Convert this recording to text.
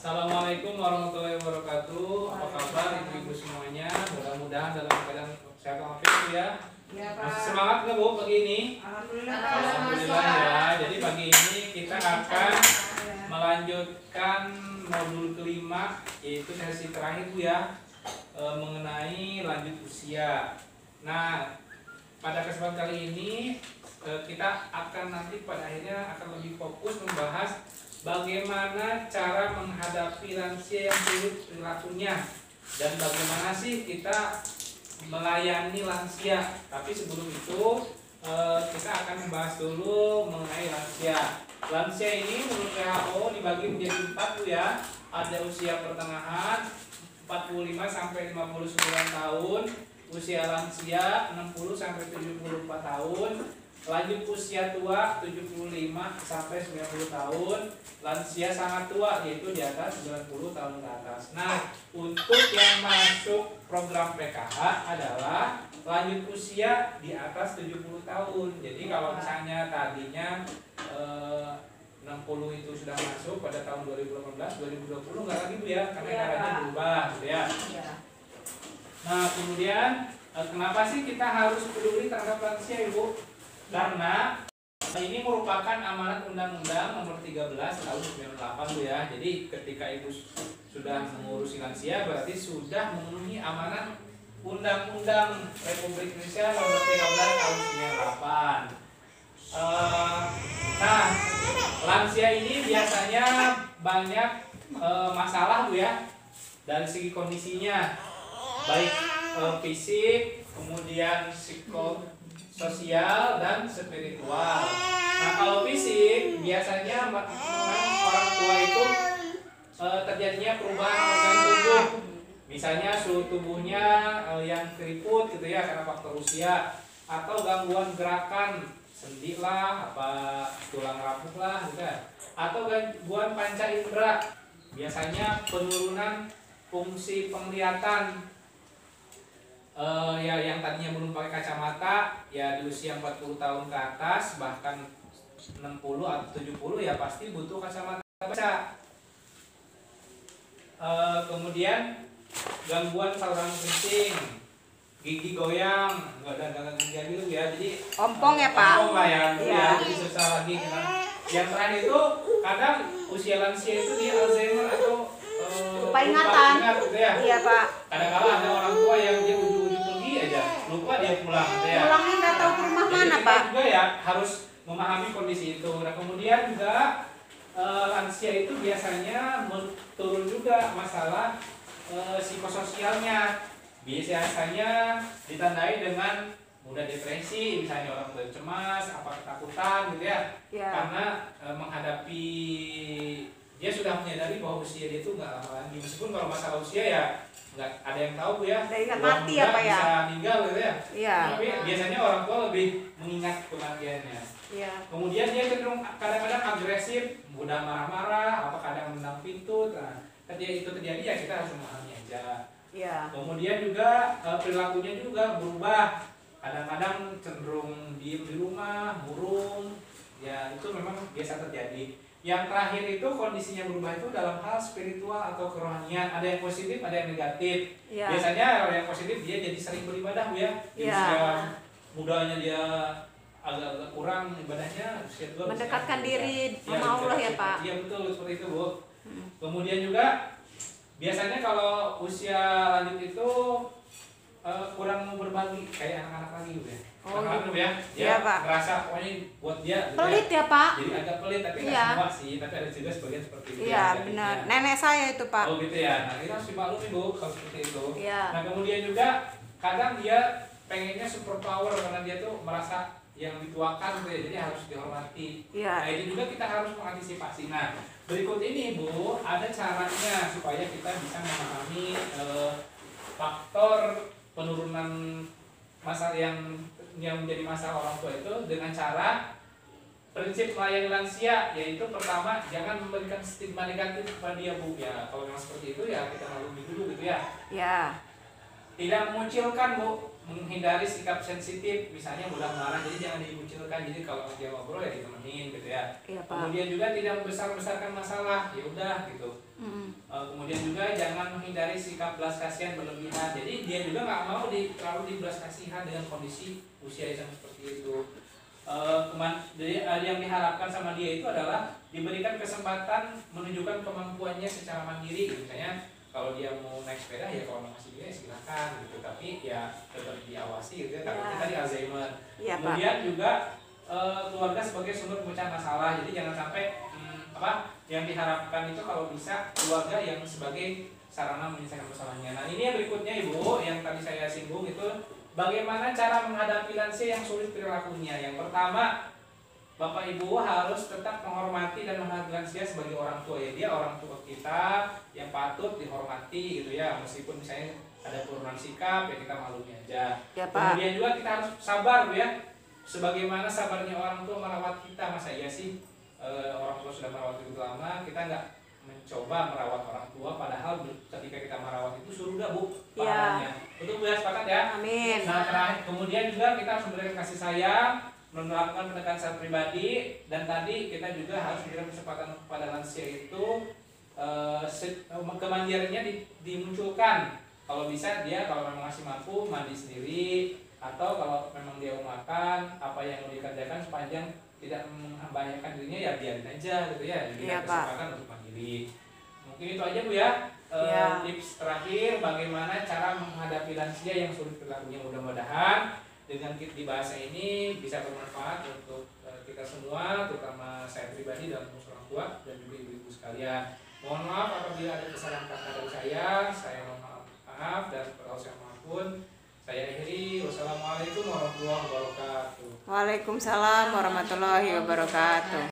Assalamualaikum warahmatullahi wabarakatuh. Apa kabar ibu-ibu semuanya? Mudah-mudahan dalam keadaan sehat walafiat ya. Ya, Pak. Masih semangat nggak Bu pagi ini? Alhamdulillah. Alhamdulillah ya. Jadi pagi ini kita akan melanjutkan modul kelima, yaitu sesi terakhir Bu ya, mengenai lanjut usia. Nah, pada kesempatan kali ini kita akan nanti pada akhirnya akan lebih fokus membahas bagaimana cara menghadapi lansia yang sulit perilakunya dan bagaimana sih kita melayani lansia. Tapi sebelum itu kita akan membahas dulu mengenai lansia. Lansia ini menurut WHO dibagi menjadi 4 Bu ya. Ada usia pertengahan 45 sampai 59 tahun, usia lansia 60 sampai 74 tahun, lanjut usia tua 75 sampai 90 tahun, lansia sangat tua yaitu di atas 90 tahun ke atas. Nah, untuk yang masuk program PKH adalah lanjut usia di atas 70 tahun. Jadi kalau misalnya tadinya 60 itu sudah masuk pada tahun 2018, 2020 nggak lagi Bu ya, karena caranya berubah gitu ya. Nah, kemudian kenapa sih kita harus peduli terhadap lansia Ibu? Karena ini merupakan amanat Undang-Undang Nomor 13 Tahun 98 Bu ya. Jadi ketika Ibu sudah mengurusi lansia berarti sudah memenuhi amanat Undang-Undang Republik Indonesia Nomor 13 Tahun 98. Nah, lansia ini biasanya banyak masalah Bu ya dari segi kondisinya, baik fisik, kemudian psikososial dan spiritual. Nah, kalau fisik biasanya memang orang tua itu terjadinya perubahan organ tubuh. Misalnya suhu tubuhnya yang keriput gitu ya karena faktor usia, atau gangguan gerakan sendi lah, apa tulang rapuh lah gitu ya. Atau gangguan panca indera. Biasanya penurunan fungsi penglihatan. Ya yang tadinya belum pakai kacamata ya di usia 40 tahun ke atas, bahkan 60 atau 70 ya pasti butuh kacamata baca. Kemudian gangguan saluran kencing, gigi goyang, nggak ada gangguan gigi dulu ya, jadi Ompong ya Pak? ompong lah ya, ya jadi susah lagi kan. Yang terakhir itu kadang usia lansia itu di Alzheimer atau lupa ingatan gitu ya. Iya Pak. Kadang-kadang ada orang tua yang dia ujung-ujung pergi aja lupa dia pulang gitu ya. Pulangnya nggak tahu ke rumah Jadi mana kita Pak. juga ya harus memahami kondisi itu. Nah kemudian juga lansia itu biasanya turun juga masalah psikososialnya. Biasanya ditandai dengan mudah depresi, misalnya orang tua cemas, apa ketakutan gitu ya. Karena menghadapi dia sudah menyadari bahwa usia dia itu nggak lama lagi. Meskipun kalau masalah usia ya nggak ada yang tahu Bu ya. Udah ingat mati ya Pak ya. Bisa meninggal gitu ya. Iya. Tapi biasanya orang tua lebih mengingat kematiannya. Iya. Kemudian dia cenderung kadang-kadang agresif, mudah marah-marah, apa kadang menendang pintu. Nah, ketika itu terjadi ya kita harus memahami aja. Iya. Kemudian juga perilakunya juga berubah. Kadang-kadang cenderung diem di rumah, murung. Ya itu memang biasa terjadi. Yang terakhir itu kondisinya berubah itu dalam hal spiritual atau kerohanian. Ada yang positif, ada yang negatif. Iya. Biasanya kalau yang positif dia jadi sering beribadah Bu ya. Di usia mudanya dia agak kurang ibadahnya, usia tua mendekatkan diri ya, sama Allah ya Pak. Iya betul seperti itu Bu. Kemudian juga biasanya kalau usia lanjut itu kurang mau berbagi kayak anak-anak lagi Bu ya. Anak-anak ya, dia Pak. ngerasa pokoknya buat dia gitu Pelit ya Pak. Jadi agak pelit tapi nggak semua sih, tapi ada juga sebagian seperti itu. Iya benar. Nenek saya itu Pak. Oh gitu ya. Nah kita harus dimaklumi Bu kalau seperti itu. Iya. Nah kemudian juga kadang dia pengennya super power karena dia tuh merasa yang dituakan gitu ya, jadi harus dihormati. Iya. Nah ini juga kita harus mengantisipasi. Nah berikut ini Bu ada caranya supaya kita bisa memahami faktor penurunan masalah yang menjadi masalah orang tua itu dengan cara prinsip melayani lansia, yaitu pertama jangan memberikan stigma negatif kepada dia Bu ya. Kalau memang seperti itu ya kita maklumi dulu gitu ya. Ya. Tidak mengucilkan Bu. menghindari sikap sensitif, misalnya mudah marah, jadi jangan dikucilkan. Jadi kalau dia ngobrol ya ditemenin gitu ya. Iya, Pak. Kemudian juga tidak membesar-besarkan masalah, ya udah gitu. Kemudian juga jangan menghindari sikap belas kasihan berlebihan. Jadi dia juga nggak mau terlalu dibelas kasihan dengan kondisi usia yang seperti itu. Jadi yang diharapkan sama dia itu adalah diberikan kesempatan menunjukkan kemampuannya secara mandiri. Misalnya kalau dia mau naik sepeda ya kalau masih dia silakan gitu, tapi ya tetap diawasi gitu ya. Takutnya tadi Alzheimer. Iya, Pak. Kemudian juga keluarga sebagai sumber pemecah masalah. Jadi jangan sampai yang diharapkan itu kalau bisa keluarga yang sebagai sarana menyelesaikan masalahnya. Nah ini yang berikutnya Ibu, yang tadi saya singgung itu bagaimana cara menghadapi lansia yang sulit perilakunya. Yang pertama, Bapak Ibu harus tetap menghormati dan menghargai lansia sebagai orang tua ya. Dia orang tua kita yang patut dihormati gitu ya. Meskipun misalnya ada penurunan sikap ya kita maklumi aja. Ya, Pak. Kemudian juga kita harus sabar ya. Sebagaimana sabarnya orang tua merawat kita, masa iya sih orang tua sudah merawat itu lama, kita nggak mencoba merawat orang tua, padahal ketika kita merawat itu surga Bu pahalanya. Betul Bu ya, sepakat ya? Amin. Nah terakhir, kemudian juga kita harus memberikan kasih sayang, melakukan pendekatan secara pribadi, dan tadi kita juga harus memberikan kesempatan kepada lansia itu kemandiriannya dimunculkan. Kalau bisa dia kalau memang masih mampu mandi sendiri, atau kalau memang dia mau makan apa yang mau dikerjakan sepanjang tidak membahayakan dirinya ya biarin aja gitu ya. Jadi Iya, kesempatan untuk mandiri. Mungkin itu aja Bu ya. Tips terakhir bagaimana cara menghadapi lansia yang sulit perilakunya. Mudah-mudahan dengan di bahasa ini bisa bermanfaat untuk kita semua, terutama saya pribadi dalam mengurus orang tua dan juga ibu-ibu sekalian. Mohon maaf apabila ada kesalahan kata dari saya mohon maaf dan kalau saya maupun saya akhiri. Wassalamualaikum warahmatullahi wabarakatuh. Waalaikumsalam warahmatullahi wabarakatuh.